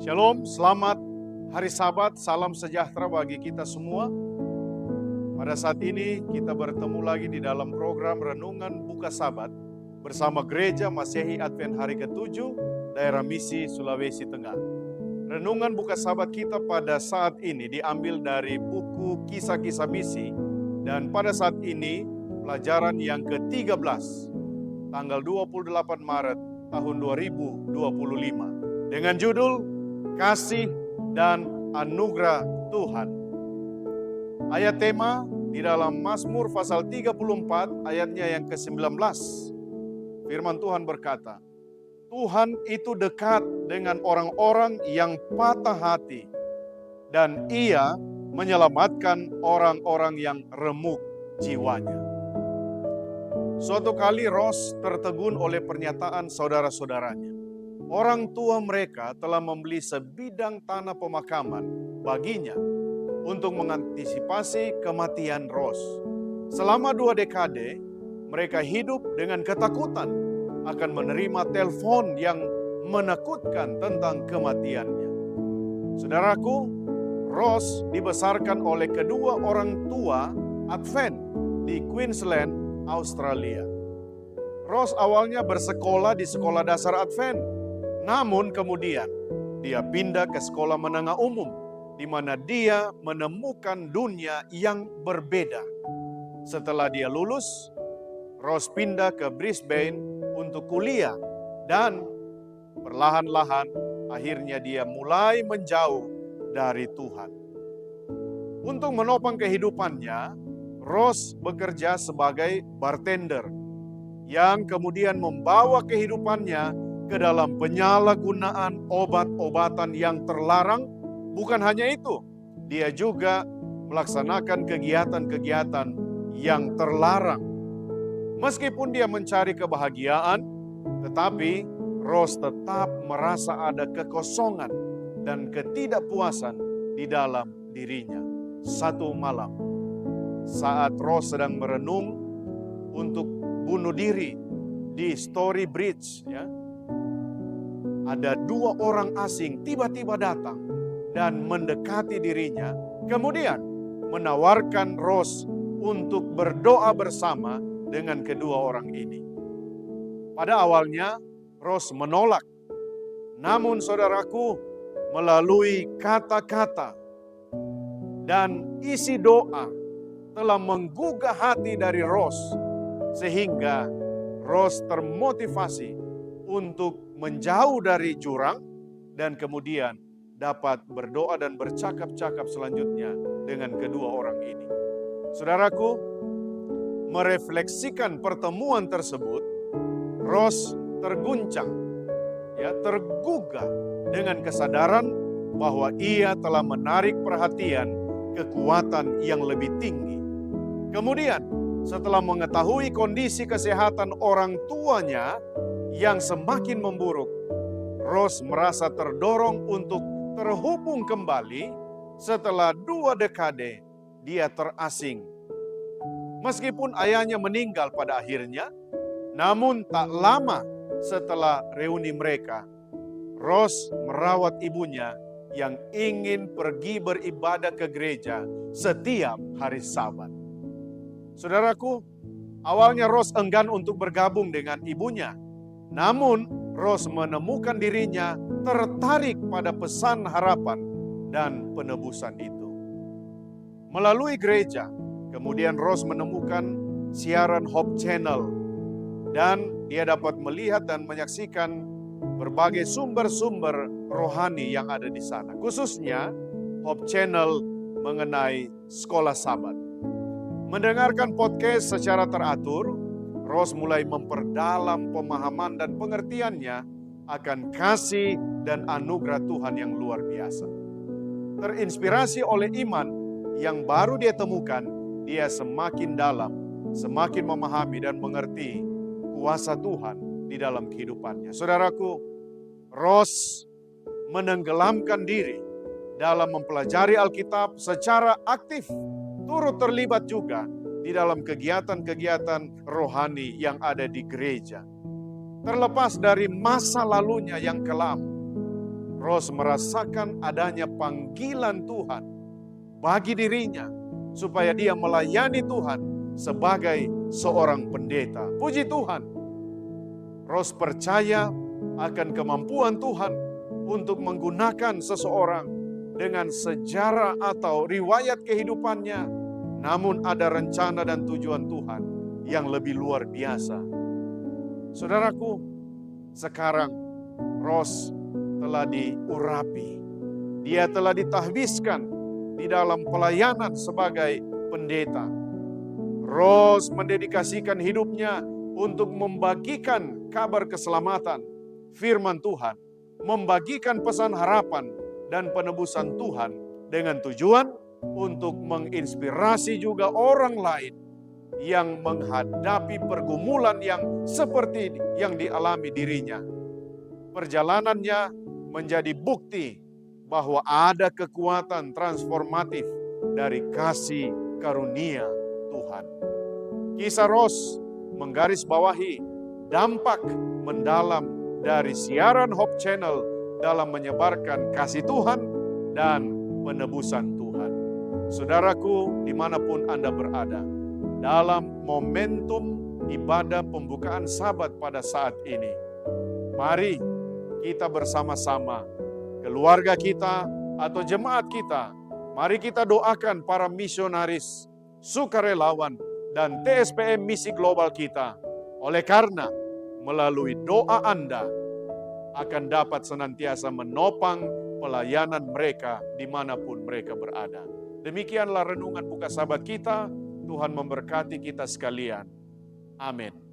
Shalom, selamat hari Sabat, salam sejahtera bagi kita semua. Pada saat ini kita bertemu lagi di dalam program Renungan Buka Sabat bersama Gereja Masehi Advent Hari ke-7, Daerah Misi Sulawesi Tengah. Renungan Buka Sabat kita pada saat ini diambil dari buku Kisah-Kisah Misi dan pada saat ini pelajaran yang ke-13, tanggal 28 Maret tahun 2025 dengan judul Kasih dan Anugerah Tuhan. Ayat tema di dalam Mazmur pasal 34 ayatnya yang ke-19. Firman Tuhan berkata, Tuhan itu dekat dengan orang-orang yang patah hati dan Ia menyelamatkan orang-orang yang remuk jiwanya. Suatu kali Ros tertegun oleh pernyataan saudara-saudaranya. Orang tua mereka telah membeli sebidang tanah pemakaman baginya untuk mengantisipasi kematian Ros. Selama 2 dekade, mereka hidup dengan ketakutan akan menerima telepon yang menakutkan tentang kematiannya. Saudaraku, Ros dibesarkan oleh kedua orang tua Advent di Queensland, Australia. Ros awalnya bersekolah di sekolah dasar Advent. Namun kemudian dia pindah ke sekolah menengah umum di mana dia menemukan dunia yang berbeda. Setelah dia lulus, Ros pindah ke Brisbane untuk kuliah dan perlahan-lahan akhirnya dia mulai menjauh dari Tuhan. Untuk menopang kehidupannya, Ros bekerja sebagai bartender yang kemudian membawa kehidupannya ke dalam penyalahgunaan obat-obatan yang terlarang. Bukan hanya itu, dia juga melaksanakan kegiatan-kegiatan yang terlarang. Meskipun dia mencari kebahagiaan, tetapi Ros tetap merasa ada kekosongan dan ketidakpuasan di dalam dirinya. Satu malam, saat Ros sedang merenung untuk bunuh diri di Story Bridge, ada 2 orang asing tiba-tiba datang dan mendekati dirinya, kemudian menawarkan Ros untuk berdoa bersama dengan kedua orang ini. Pada awalnya, Ros menolak. Namun saudaraku, melalui kata-kata dan isi doa telah menggugah hati dari Ros, sehingga Ros termotivasi untuk menjauh dari jurang dan kemudian dapat berdoa dan bercakap-cakap selanjutnya dengan kedua orang ini. Saudaraku, merefleksikan pertemuan tersebut, Ros terguncang, tergugah dengan kesadaran bahwa ia telah menarik perhatian kekuatan yang lebih tinggi. Kemudian, setelah mengetahui kondisi kesehatan orang tuanya yang semakin memburuk, Ros merasa terdorong untuk terhubung kembali setelah 2 dekade dia terasing. Meskipun ayahnya meninggal pada akhirnya, namun tak lama setelah reuni mereka, Ros merawat ibunya yang ingin pergi beribadah ke gereja setiap hari Sabat. Saudaraku, awalnya Ros enggan untuk bergabung dengan ibunya. Namun, Ros menemukan dirinya tertarik pada pesan harapan dan penebusan itu. Melalui gereja, kemudian Ros menemukan siaran Hope Channel dan dia dapat melihat dan menyaksikan berbagai sumber-sumber rohani yang ada di sana. Khususnya Hope Channel mengenai sekolah Sabat. Mendengarkan podcast secara teratur, Ros mulai memperdalam pemahaman dan pengertiannya akan kasih dan anugerah Tuhan yang luar biasa. Terinspirasi oleh iman yang baru dia temukan, dia semakin dalam, semakin memahami dan mengerti kuasa Tuhan di dalam kehidupannya. Saudaraku, Ros menenggelamkan diri dalam mempelajari Alkitab secara aktif, turut terlibat juga di dalam kegiatan-kegiatan rohani yang ada di gereja. Terlepas dari masa lalunya yang kelam, Ros merasakan adanya panggilan Tuhan bagi dirinya supaya dia melayani Tuhan sebagai seorang pendeta. Puji Tuhan. Ros percaya akan kemampuan Tuhan untuk menggunakan seseorang dengan sejarah atau riwayat kehidupannya, namun ada rencana dan tujuan Tuhan yang lebih luar biasa. Saudaraku, sekarang Ros telah diurapi. Dia telah ditahbiskan di dalam pelayanan sebagai pendeta. Ros mendedikasikan hidupnya untuk membagikan kabar keselamatan, firman Tuhan, membagikan pesan harapan dan penebusan Tuhan dengan tujuan untuk menginspirasi juga orang lain yang menghadapi pergumulan yang seperti yang dialami dirinya. Perjalanannya menjadi bukti bahwa ada kekuatan transformatif dari kasih karunia Tuhan. Kisah Ros menggarisbawahi dampak mendalam dari siaran Hope Channel dalam menyebarkan kasih Tuhan dan penebusan Tuhan. Saudaraku, dimanapun Anda berada, dalam momentum ibadah pembukaan Sabat pada saat ini, mari kita bersama-sama, keluarga kita atau jemaat kita, mari kita doakan para misionaris, sukarelawan, dan TSPM misi global kita. Oleh karena melalui doa Anda akan dapat senantiasa menopang pelayanan mereka dimanapun mereka berada. Demikianlah renungan buka Sabat kita. Tuhan memberkati kita sekalian. Amin.